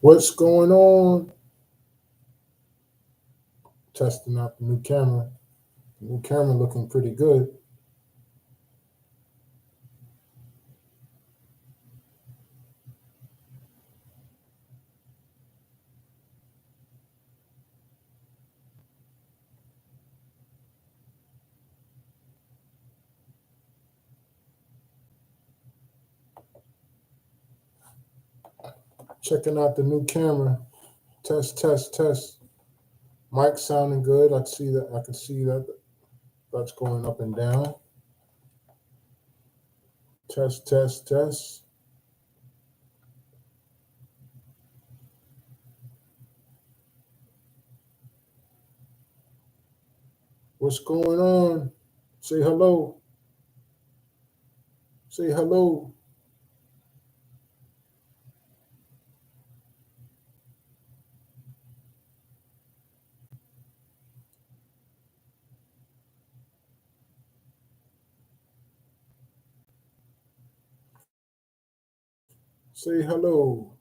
What's going on? Testing out the new camera. The new camera looking pretty good. Checking out the new camera. Test, test, test. Mic sounding good. I see that. I can see that. That's going up and down. Test, test, test. What's going on? Say hello. Say hello. Say hello.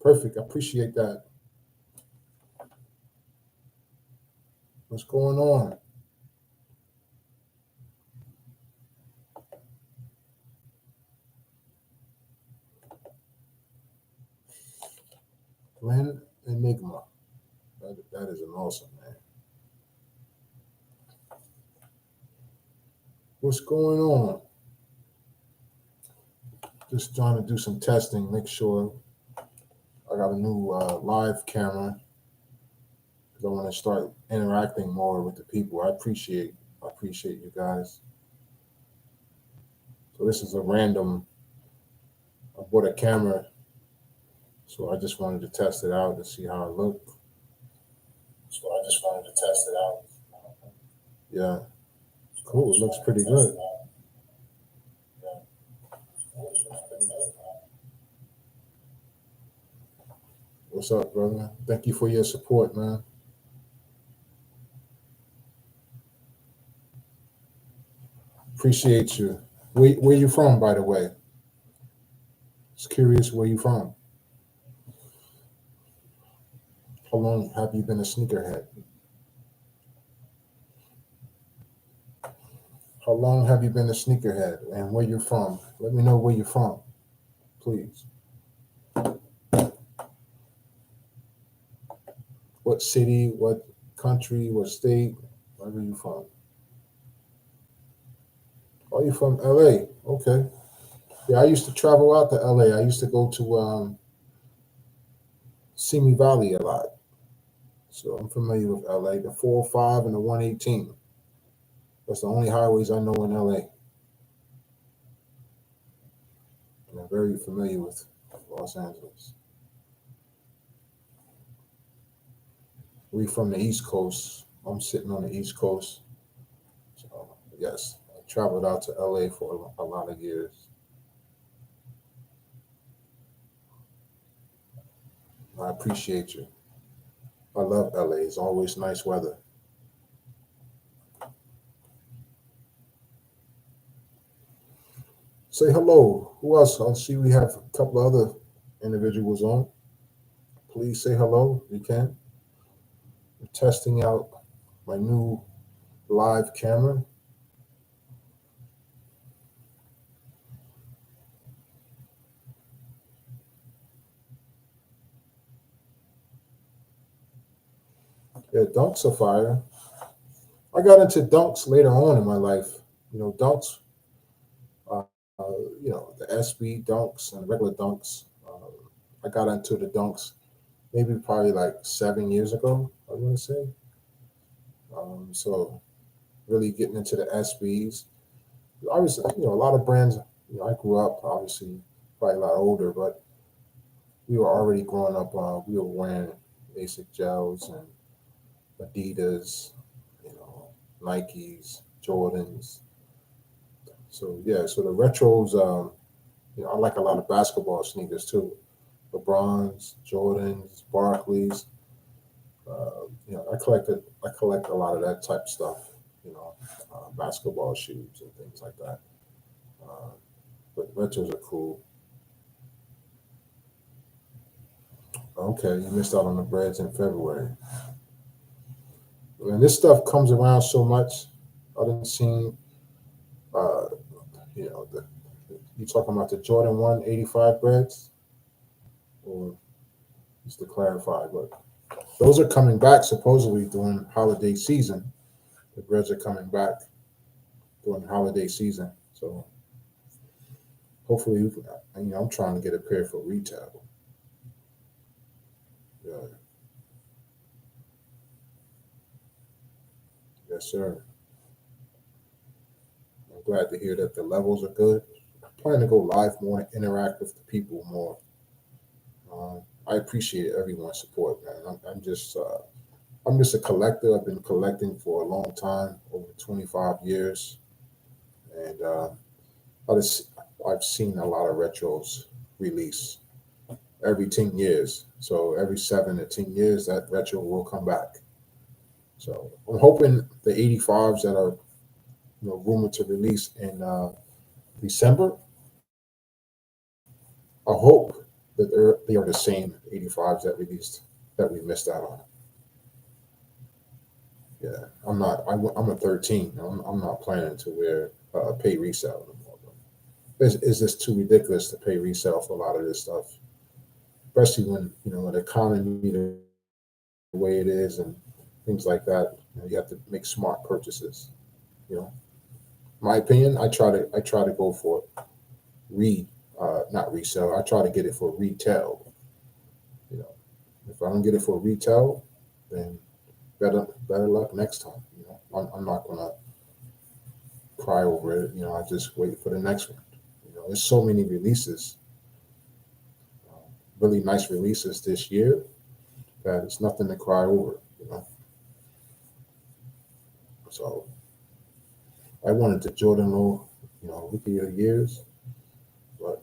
Perfect. I appreciate that. What's going on? Glenn Enigma. That is an awesome man. What's going on? Just trying to do some testing, make sure I got a new live camera because I want to start interacting more with the people. I appreciate you guys. So this is a random. I bought a camera, so I just wanted to test it out to see how it looked. Yeah, cool. It looks pretty good. What's up, brother? Thank you for your support, man. Appreciate you. Where you from, by the way? Just curious where you from. How long have you been a sneakerhead? How long have you been a sneakerhead and where you're from? Let me know where you're from, please. What city, what country, what state, where are you from? Oh, you're from LA. Okay. Yeah, I used to travel out to LA. I used to go to Simi Valley a lot. So I'm familiar with LA. The 405 and the 118. That's the only highways I know in LA. And I'm very familiar with Los Angeles. We from the East Coast. I'm sitting on the East Coast. So yes, I traveled out to LA for a lot of years. I appreciate you. I love LA. It's always nice weather. Say hello. Who else? I see we have a couple of other individuals on. Please say hello if you can. I'm testing out my new live camera. Yeah, dunks are fire. I got into dunks later on in my life. Dunks, uh, the SB dunks and regular dunks. I got into the dunks maybe probably like 7 years ago, I want to say. So really getting into the SBs. Obviously, a lot of brands, I grew up obviously probably a lot older, but we were already growing up. We were wearing basic gels and Adidas, Nikes, Jordans. So yeah, so the retros, I like a lot of basketball sneakers too. LeBrons, Jordans, Barclays. I collect a lot of that type of stuff. Basketball shoes and things like that. Uh, but retros are cool. Okay, you missed out on the breads in February. And this stuff comes around so much. I didn't see, uh, the you talking about the Jordan 185 breads, or just to clarify, but those are coming back supposedly during holiday season. The breads are coming back during holiday season, so hopefully, I'm trying to get a pair for retail. Yeah, yes, sir. I'm glad to hear that the levels are good. I plan to go live more and interact with the people more. I appreciate everyone's support, man. I'm just a collector. I've been collecting for a long time, over 25 years, and I just, I've seen a lot of retros release every 10 years. So every 7 to 10 years, that retro will come back. So I'm hoping the 85s that are rumored to release in December. I hope that they are the same 85s that released that we missed out on. Yeah, I'm not. I'm a 13. I'm not planning to wear pay resale anymore. It's just too ridiculous to pay resale for a lot of this stuff, especially when the economy the way it is and things like that. You have to make smart purchases. You know, my opinion. I try to go for re not resell. I try to get it for retail. You know, if I don't get it for retail, then better luck next time. I'm not gonna cry over it. I just wait for the next one. There's so many releases, uh, really nice releases this year that it's nothing to cry over. So I wanted the Jordan Low, rookie of the years, but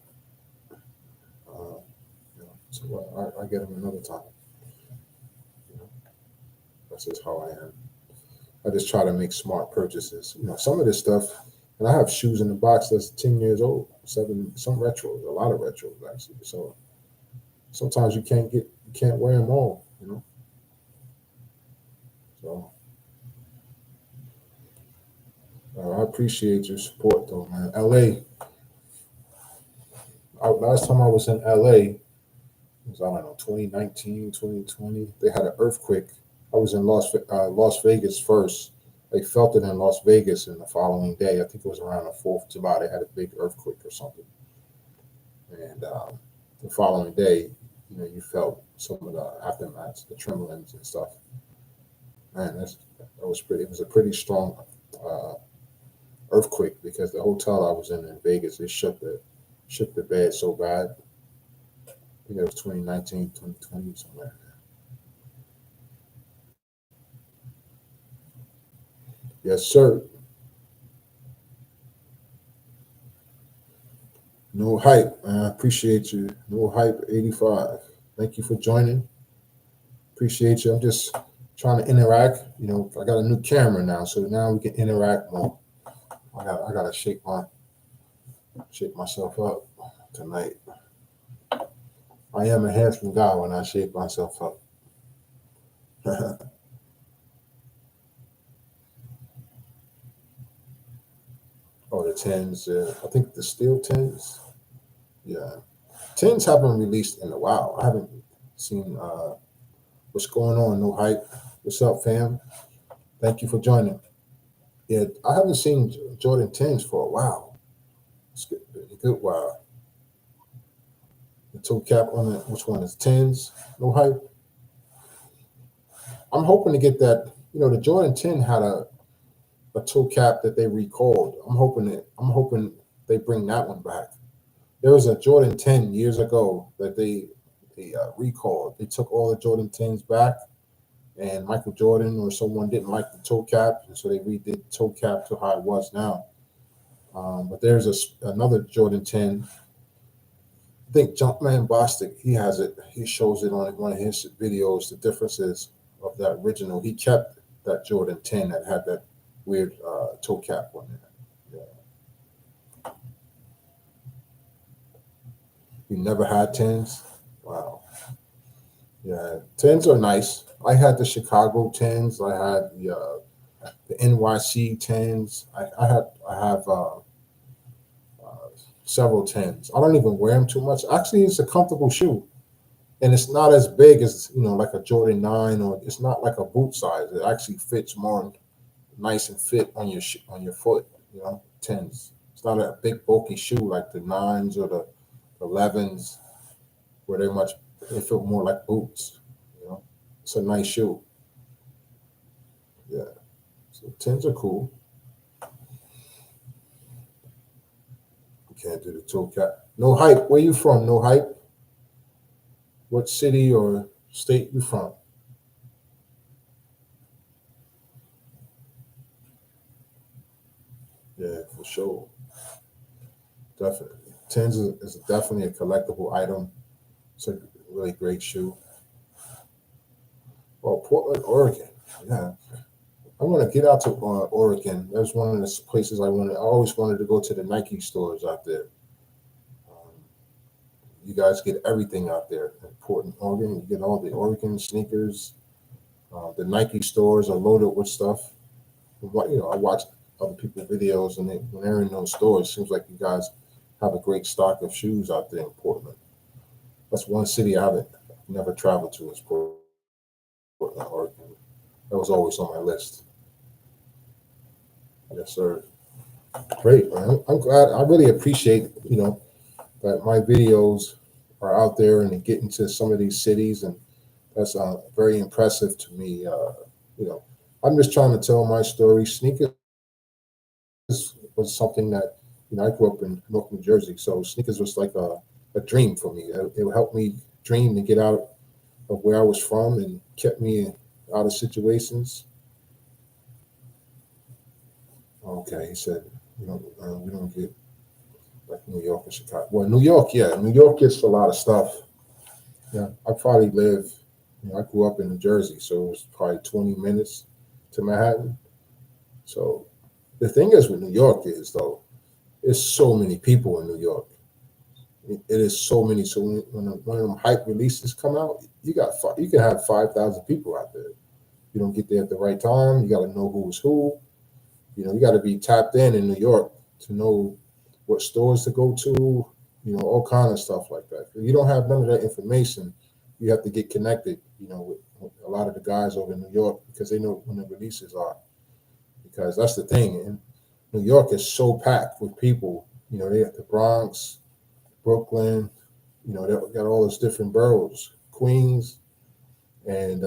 so I get them another time. You know, that's just how I am. I just try to make smart purchases. Some of this stuff, and I have shoes in the box that's 10 years old, some retros, a lot of retros actually. So sometimes you can't wear them all. So I appreciate your support though, man. LA, last time I was in LA, it was, I don't know, 2019, 2020. They had an earthquake. I was in Las Vegas first. They felt it in Las Vegas, and the following day, I think it was around the 4th of July, they had a big earthquake or something. And the following day, you felt some of the aftermaths, the tremblings and stuff. Man, that was pretty. It was a pretty strong uh, earthquake because the hotel I was in Vegas, it shook the bed so bad. I think it was 2019, 2020, somewhere. Yes, sir. No hype. I appreciate you. No hype 85. Thank you for joining. Appreciate you. I'm just trying to interact. I got a new camera now, so now we can interact more. I gotta shake myself up tonight. I am a handsome guy when I shake myself up. Oh, the tens. I think the steel tens. Yeah, tens haven't released in a while. I haven't seen what's going on. No hype. What's up, fam? Thank you for joining. Yeah, I haven't seen Jordan tens for a while. It's good, a good while. The toe cap on it. Which one is tens? No hype. I'm hoping to get that. The Jordan 10 had a toe cap that they recalled. I'm hoping they bring that one back. There was a Jordan 10 years ago that they recalled. They took all the Jordan 10s back, and Michael Jordan or someone didn't like the toe cap, and so they redid the toe cap to how it was now. But there's another Jordan 10. I think Jumpman Bostic, he has it. He shows it on one of his videos. The differences of that original. He kept that Jordan 10 that had that weird toe cap on it. Yeah. You never had 10s? Wow. Yeah, 10s are nice. I had the Chicago 10s. I had the NYC 10s. I have several 10s. I don't even wear them too much. Actually, it's a comfortable shoe, and it's not as big as like a Jordan 9, or it's not like a boot size. It actually fits more nice and fit on on your foot. 10s. It's not a big bulky shoe like the 9s or the 11s, where they feel more like boots. It's a nice shoe. Yeah. So 10s are cool. You can't do the toe cap. No hype. Where you from? No hype. What city or state you from? Yeah, for sure. Definitely. Tens is definitely a collectible item. It's a really great shoe. Well, Portland, Oregon. Yeah, I want to get out to Oregon. That's one of the places I wanted. I always wanted to go to the Nike stores out there. Um, you guys get everything out there in Portland, Oregon. You get all the Oregon sneakers. The Nike stores are loaded with stuff. I watch other people's videos, and when they're in those stores, it seems like you guys have a great stock of shoes out there in Portland. That's one city I haven't never traveled to is Portland, Oregon. That was always on my list. Yes, sir. Great, man. I'm glad. I really appreciate that my videos are out there and they get into some of these cities, and that's very impressive to me. You know, I'm just trying to tell my story. Sneakers was something that I grew up in North New Jersey, so sneakers was like a dream for me. It helped me dream to get out of where I was from and kept me out of situations. Okay, he said, we don't get like New York and Chicago. Well, New York, yeah, New York gets a lot of stuff. Yeah, I probably live. I grew up in New Jersey, so it was probably 20 minutes to Manhattan. So the thing is with New York is though, there's so many people in New York. It is so many. So when one of them hype releases come out, you can have 5,000 people out there. You don't get there at the right time. You got to know who's who. You got to be tapped in New York to know what stores to go to. All kind of stuff like that. If you don't have none of that information, you have to get connected. With a lot of the guys over in New York because they know when the releases are. Because that's the thing. And New York is so packed with people. They have the Bronx, Brooklyn. They got all those different boroughs, Queens, and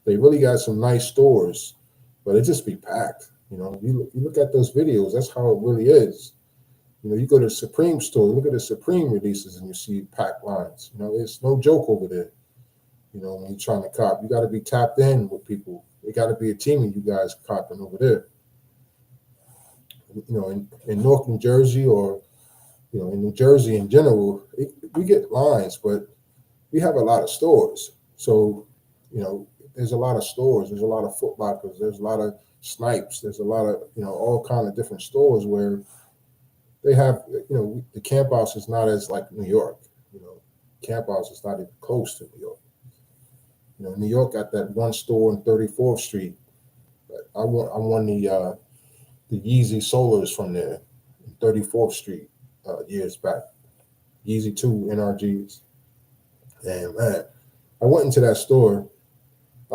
they really got some nice stores, but it just be packed. You look at those videos. That's how it really is. You go to the Supreme store, look at the Supreme releases, and you see packed lines. It's no joke over there. When you're trying to cop, you got to be tapped in with people. It got to be a team of you guys copping over there. In North New Jersey or in New Jersey in general, we get lines, but we have a lot of stores. So, there's a lot of stores. There's a lot of Foot Lockers. There's a lot of Snipes. There's a lot of all kind of different stores where they have the Camp House is not as like New York. Camp House is not even close to New York. New York got that one store on 34th Street. I won the Yeezy Solars from there, 34th Street, years back. Yeezy 2 NRGs. And man, I went into that store.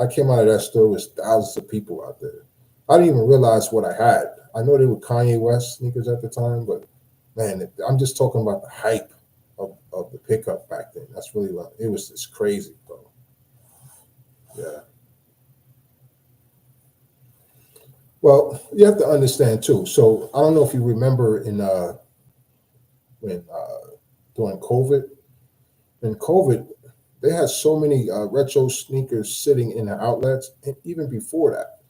I came out of that store with thousands of people out there. I didn't even realize what I had. I know they were Kanye West sneakers at the time, but man, I'm just talking about the hype of the pickup back then. That's really what it was. Just crazy, bro. Yeah. Well, you have to understand too. So I don't know if you remember when during COVID. In COVID, they had so many retro sneakers sitting in the outlets, and even before that.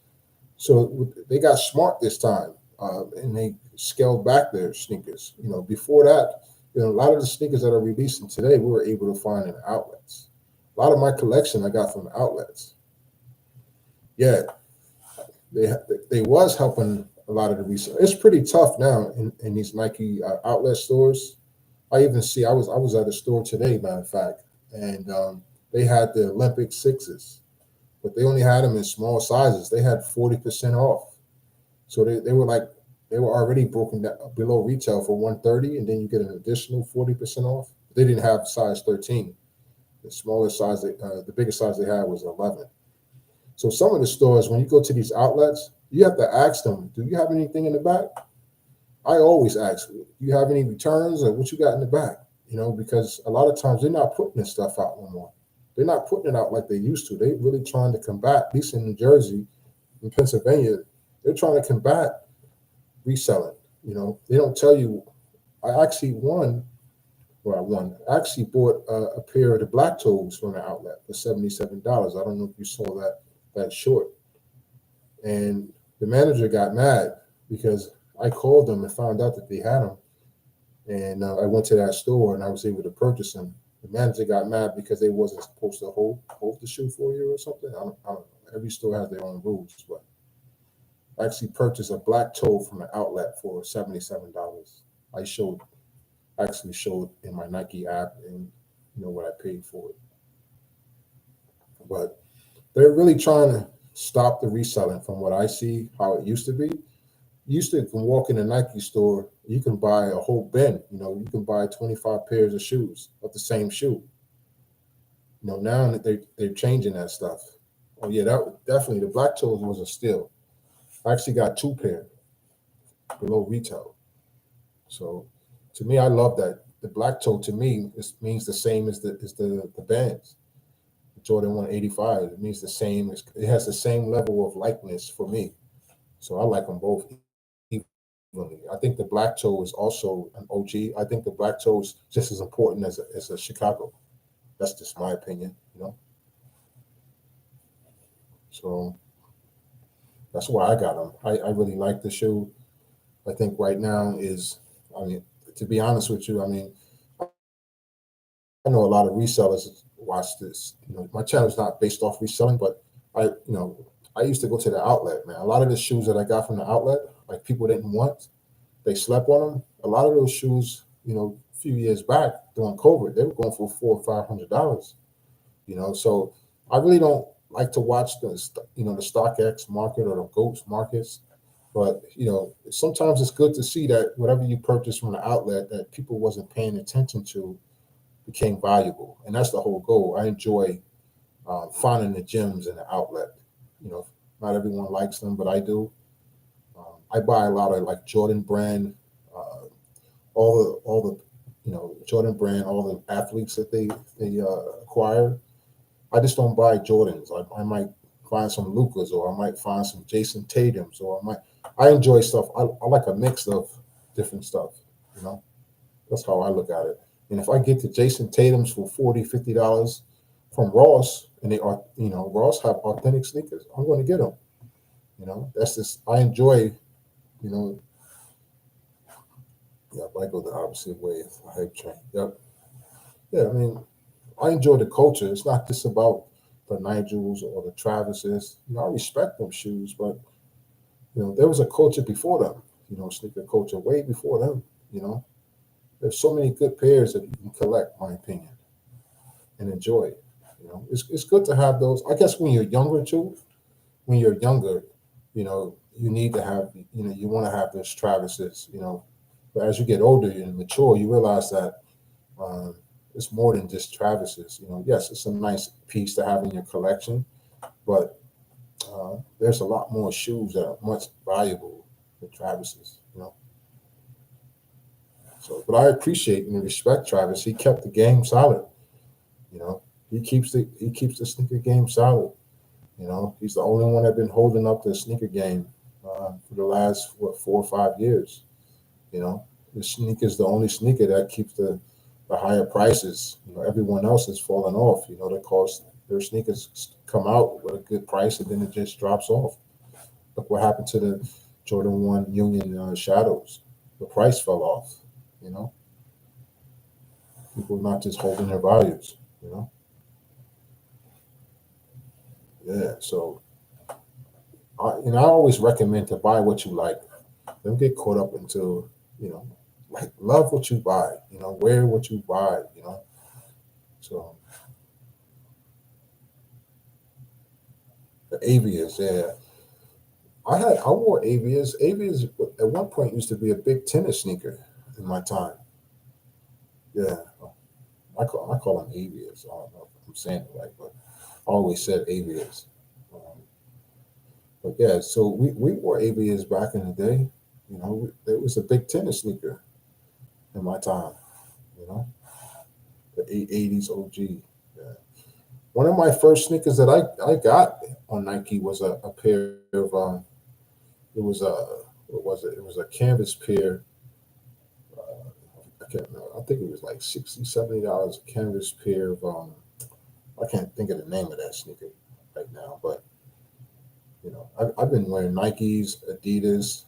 So they got smart this time, and scaled back their sneakers. Before that, a lot of the sneakers that are releasing today, we were able to find in outlets. A lot of my collection I got from outlets. Yeah, they they was helping a lot of the resale. It's pretty tough now in these Nike outlet stores. I even see I was at a store today, matter of fact, and they had the Olympic sixes, but they only had them in small sizes. They had 40% off, so they were already broken down below retail for 130, and then you get an additional 40% off. They didn't have size 13. The smallest size, the biggest size they had was 11. So some of the stores, when you go to these outlets, you have to ask them, "Do you have anything in the back?" I always ask, "Do you have any returns or what you got in the back?" Because a lot of times they're not putting this stuff out no more. They're not putting it out like they used to. They really trying to combat, at least in New Jersey, in Pennsylvania, they're trying to combat reselling. They don't tell you. I actually won. Well, I won. I actually bought a pair of the black toes from the outlet for $77. I don't know if you saw that short. And the manager got mad because I called them and found out that they had them. And I went to that store and I was able to purchase them. The manager got mad because they wasn't supposed to hold the shoe for you or something. I don't know. Every store has their own rules, but I actually purchased a black toe from the outlet for $77. I actually showed in my Nike app and what I paid for it. But they're really trying to stop the reselling from what I see, how it used to be. You used to can walk in a Nike store, you can buy a whole bin. You can buy 25 pairs of shoes of the same shoe. Now that they're changing that stuff. Oh yeah, that definitely the black toes was a steal. I actually got two pair below retail. So to me, I love that. The black toe to me means the same as the bands. Jordan 185. It means the same. It has the same level of likeness for me. So I like them both evenly. I think the black toe is also an OG. I think the black toe is just as important as a Chicago. That's just my opinion. So that's why I got them. I really like the shoe. I think right now is, I mean, to be honest with you, I mean, I know a lot of resellers watch this. My channel is not based off reselling, but I used to go to the outlet, man. A lot of the shoes that I got from the outlet, like people didn't want, they slept on them. A lot of those shoes, a few years back during COVID, they were going for $400 or $500. So I really don't like to watch the StockX market or the Goats markets. But sometimes it's good to see that whatever you purchase from the outlet that people wasn't paying attention to became valuable, and that's the whole goal. I enjoy finding the gems in the outlet. Not everyone likes them, but I do. I buy a lot of like Jordan brand, all the Jordan brand, all the athletes that they acquire. I just don't buy Jordans. I might find some Lucas, or I might find some Jason Tatum's, or I enjoy stuff. I like a mix of different stuff. You know, that's how I look at it. And if I get the Jason Tatum's for $40, $50 from Ross, and they are, Ross have authentic sneakers, I'm going to get them. That's just, I enjoy, you know, yeah, I go the opposite way. I hype train. Yep. Yeah, I mean, I enjoy the culture. It's not just about the Nigels or the Travises. I respect them shoes, but there was a culture before them. Sneaker culture way before them. There's so many good pairs that you can collect, my opinion, and enjoy. It's good to have those. I guess when you're younger too, when you're younger, you need to have, you want to have those Travises. But as you get older and mature, you realize that it's more than just Travis's. Yes, it's a nice piece to have in your collection, but there's a lot more shoes that are much valuable than Travis's. So, but I appreciate and respect Travis. He kept the game solid. He keeps the sneaker game solid. He's the only one that's been holding up the sneaker game for the last 4 or 5 years. The sneaker is the only sneaker that keeps the higher prices. Everyone else is falling off. The cost, their sneakers come out with a good price and then it just drops off. Look what happened to the Jordan 1 Union Shadows. the price fell off. You know, people not just holding their values. You know, yeah. So I always recommend to buy what you like. Don't get caught up into, you know, like love what you buy. You know, wear what you buy. You know, so the avias, yeah. I wore avias. Avias at one point used to be a big tennis sneaker in my time. Yeah, I call them avias. I don't know if I'm saying it right, but I always said avias. Um, but yeah, so we wore avias back in the day. You know, it was a big tennis sneaker in my time. You know, the 80s OG. Yeah. One of my first sneakers that I got on Nike was a pair of it was a what was it? It was a canvas pair. I can't remember. I think it was like $60, $70 a canvas pair of I can't think of the name of that sneaker right now, but you know, I've been wearing Nikes, Adidas,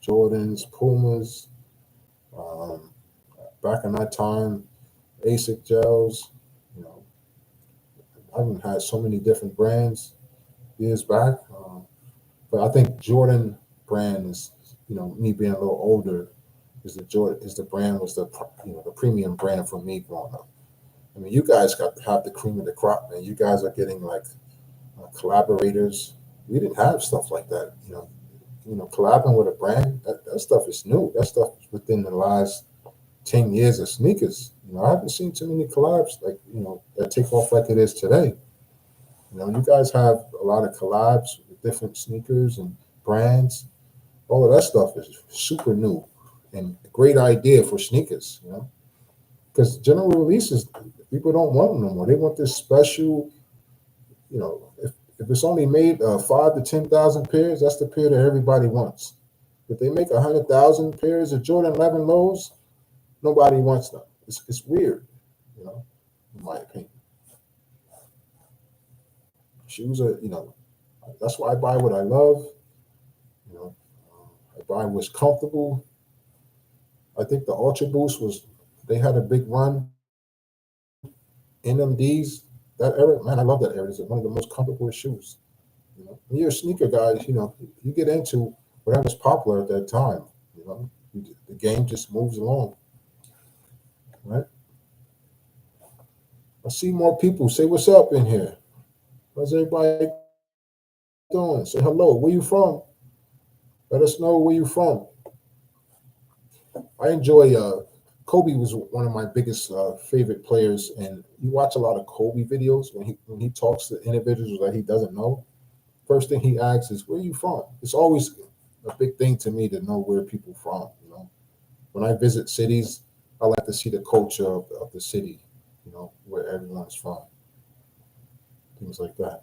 Jordans, Pumas. Um, Back in that time, Asic gels. You know, I've had so many different brands years back. But I think Jordan brand is, you know, me being a little older, is the Jordan is the brand was the you know the premium brand for me growing up. I mean, you guys got to have the cream of the crop, man. You guys are getting like collaborators. We didn't have stuff like that, you know, collabing with a brand, that stuff is new. That stuff is within the last 10 years of sneakers. You know, I haven't seen too many collabs like, you know, that take off like it is today. You know, you guys have a lot of collabs with different sneakers and brands. All of that stuff is super new and a great idea for sneakers, you know, because general releases, people don't want them no more. They want this special, you know, if it's only made 5 to 10,000 pairs, that's the pair that everybody wants. If they make 100,000 pairs of Jordan 11 lows, nobody wants them. It's weird, you know, in my opinion. Shoes are, you know, that's why I buy what I love. You know, I buy what's comfortable. I think the Ultra Boost was, they had a big run. NMDs, that era, man, I love that era. It's one of the most comfortable shoes. You know, when you're a sneaker guy, you know, you get into whatever's popular at that time. You know, the game just moves along, right? I see more people. Say what's up in here. How's everybody doing? Say hello. Where you from? Let us know where you from. I enjoy. Kobe was one of my biggest favorite players, and you watch a lot of Kobe videos when he talks to individuals that he doesn't know. First thing he asks is, "Where you from?" It's always a big thing to me to know where people from. You know, when I visit cities, I like to see the culture of the city. You know, where everyone's from, things like that.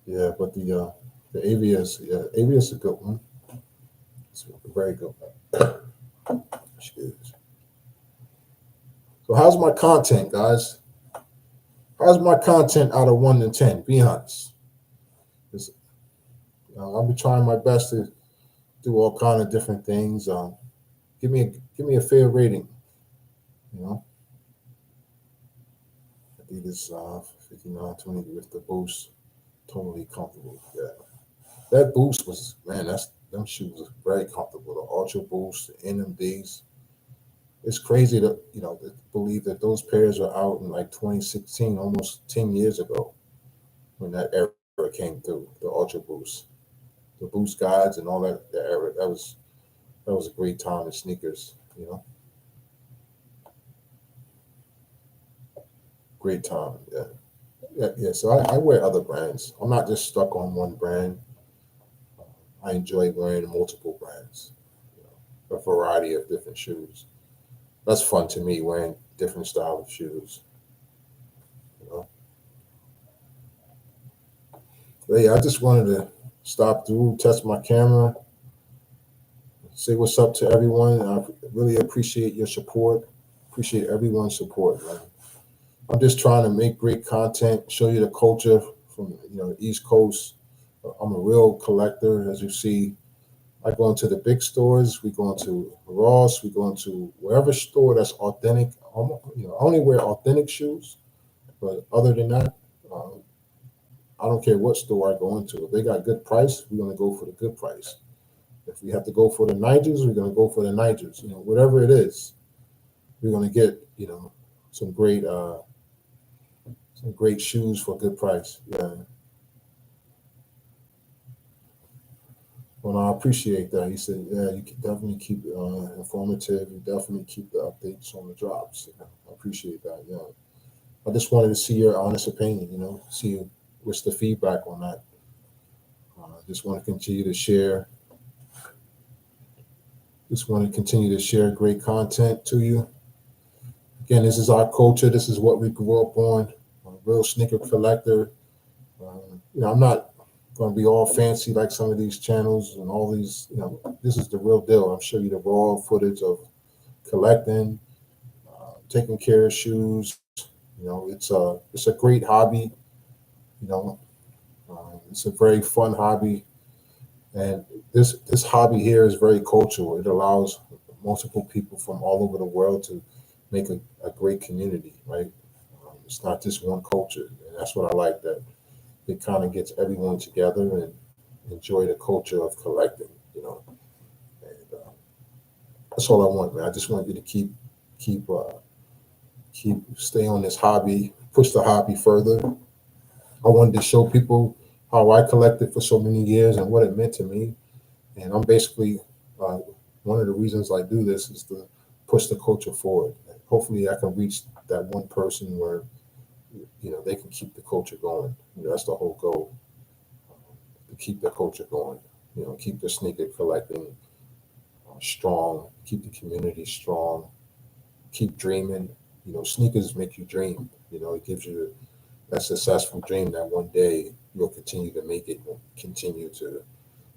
Yeah, but the AVS, yeah, AVS is a good one. It's a very good one. Excuse. So how's my content, guys? How's my content out of 1 to 10? Be honest. 'Cause, I'll be trying my best to do all kind of different things. Give me a fair rating. You know, Adidas 5920 with the boost, totally comfortable. Yeah, that boost was, man. That's them shoes are very comfortable. The Ultra Boost, the NMDs. It's crazy to to believe that those pairs are out in like 2016, almost 10 years ago when that era came through. The Ultra Boost, the Boost guides, and all that. The era that was a great time in sneakers. You know, great time. Yeah, yeah, yeah. So I wear other brands. I'm not just stuck on one brand. I enjoy wearing multiple brands. You know, a variety of different shoes. That's fun to me, wearing different style of shoes. You know, but yeah, I just wanted to stop through, test my camera, say what's up to everyone. I really appreciate your support. Appreciate everyone's support, man. I'm just trying to make great content, show you the culture from the East Coast. I'm a real collector, as you see. I go into the big stores. We go into Ross. We go into wherever store that's authentic. I only wear authentic shoes. But other than that, um, I don't care what store I go into. If they got good price, we're gonna go for the good price. If we have to go for the Nigers, we're gonna go for the Nigers. Whatever it is, we're gonna get some great shoes for a good price. Yeah. Well, I appreciate that. He said, "Yeah, you can definitely keep informative. You definitely keep the updates on the drops." I appreciate that. Yeah, I just wanted to see your honest opinion. See what's the feedback on that. I just want to continue to share. Just want to continue to share great content to you. Again, this is our culture. This is what we grew up on. I'm a real sneaker collector. I'm not going to be all fancy like some of these channels and all these. This is the real deal. I'm showing you the raw footage of collecting, taking care of shoes. It's a great hobby. You know, it's a very fun hobby, and this hobby here is very cultural. It allows multiple people from all over the world to make a great community. Right? It's not just one culture, and that's what I like. That it kind of gets everyone together and enjoy the culture of collecting. And that's all I want, man. I just want you to keep stay on this hobby, push the hobby further. I wanted to show people how I collected for so many years and what it meant to me. And I'm basically uh, one of the reasons I do this is to push the culture forward. And hopefully, I can reach that one person where they can keep the culture going. That's the whole goal, to keep the culture going. Keep the sneaker collecting strong, keep the community strong, keep dreaming. Sneakers make you dream. It gives you that successful dream that one day you'll continue to make it, and continue to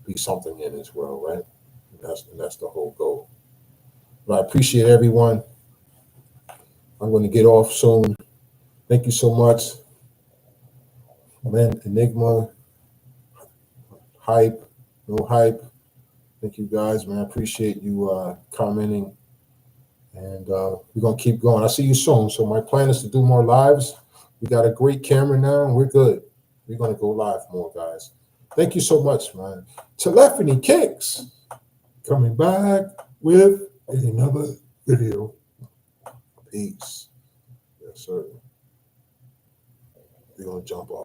be something in this world, right? And that's the whole goal. But I appreciate everyone. I'm going to get off soon. Thank you so much, man. Enigma, hype, no hype. Thank you guys, man. I appreciate you commenting, and we're gonna keep going. I'll see you soon. So my plan is to do more lives. We got a great camera now, and we're good. We're gonna go live more, guys. Thank you so much, man. Telephony Kicks coming back with another video. Peace. Yes, sir. We're gonna jump off.